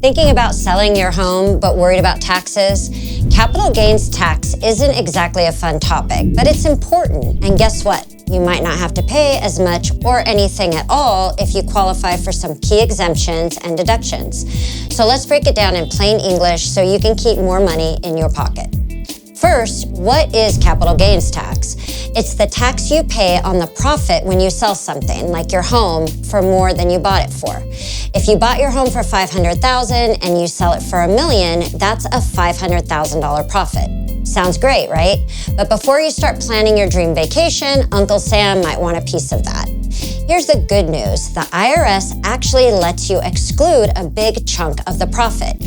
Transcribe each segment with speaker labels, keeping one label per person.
Speaker 1: Thinking about selling your home but worried about taxes? Capital gains tax isn't exactly a fun topic, but it's important. And guess what? You might not have to pay as much or anything at all if you qualify for some key exemptions and deductions. So let's break it down in plain English so you can keep more money in your pocket. First, what is capital gains tax? It's the tax you pay on the profit when you sell something, like your home, for more than you bought it for. If you bought your home for $500,000 and you sell it for $1 million, that's a $500,000 profit. Sounds great, right? But before you start planning your dream vacation, Uncle Sam might want a piece of that. Here's the good news. The IRS actually lets you exclude a big chunk of the profit.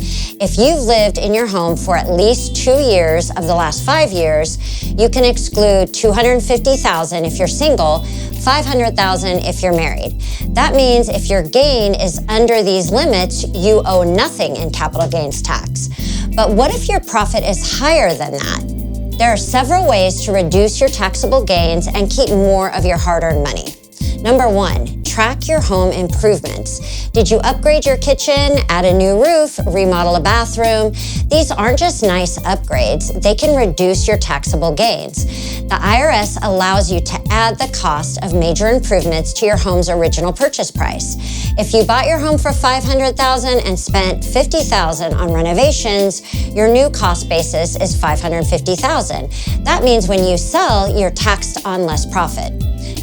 Speaker 1: If you've lived in your home for at least 2 years of the last 5 years, you can exclude $250,000 if you're single, $500,000 if you're married. That means if your gain is under these limits, you owe nothing in capital gains tax. But what if your profit is higher than that? There are several ways to reduce your taxable gains and keep more of your hard-earned money. Number 1, track your home improvements. Did you upgrade your kitchen, add a new roof, remodel a bathroom? These aren't just nice upgrades, they can reduce your taxable gains. The IRS allows you to add the cost of major improvements to your home's original purchase price. If you bought your home for $500,000 and spent $50,000 on renovations, your new cost basis is $550,000. That means when you sell, you're taxed on less profit.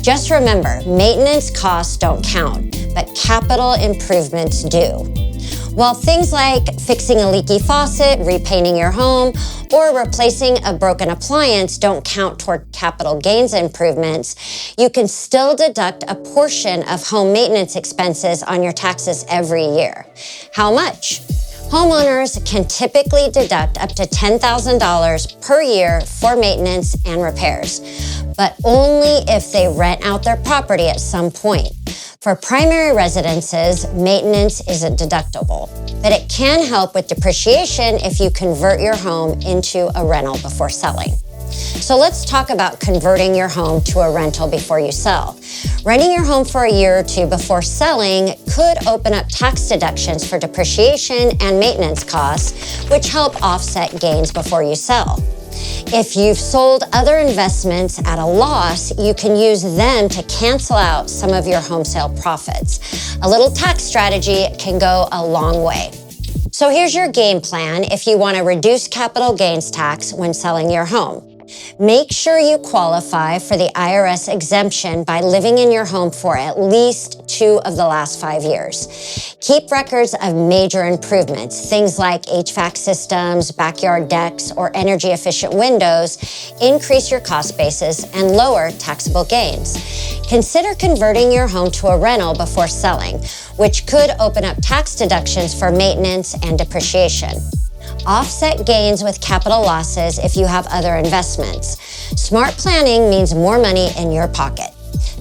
Speaker 1: Just remember, maintenance costs don't count, but capital improvements do. While things like fixing a leaky faucet, repainting your home, or replacing a broken appliance don't count toward capital gains improvements, you can still deduct a portion of home maintenance expenses on your taxes every year. How much? Homeowners can typically deduct up to $10,000 per year for maintenance and repairs, but only if they rent out their property at some point. For primary residences, maintenance is a deductible, but it can help with depreciation if you convert your home into a rental before selling. So let's talk about converting your home to a rental before you sell. Renting your home for a year or two before selling could open up tax deductions for depreciation and maintenance costs, which help offset gains before you sell. If you've sold other investments at a loss, you can use them to cancel out some of your home sale profits. A little tax strategy can go a long way. So here's your game plan if you want to reduce capital gains tax when selling your home. Make sure you qualify for the IRS exemption by living in your home for at least 2 of the last 5 years. Keep records of major improvements, things like HVAC systems, backyard decks, or energy-efficient windows, increase your cost basis and lower taxable gains. Consider converting your home to a rental before selling, which could open up tax deductions for maintenance and depreciation. Offset gains with capital losses if you have other investments. Smart planning means more money in your pocket.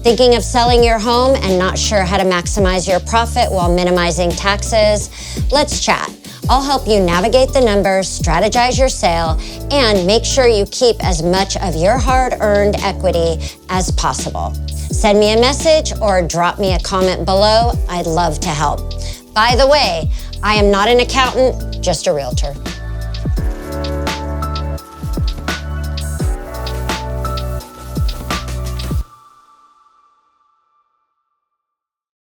Speaker 1: Thinking of selling your home and not sure how to maximize your profit while minimizing taxes? Let's chat. I'll help you navigate the numbers, strategize your sale, and make sure you keep as much of your hard-earned equity as possible. Send me a message or drop me a comment below. I'd love to help. By the way, I am not an accountant, just a realtor.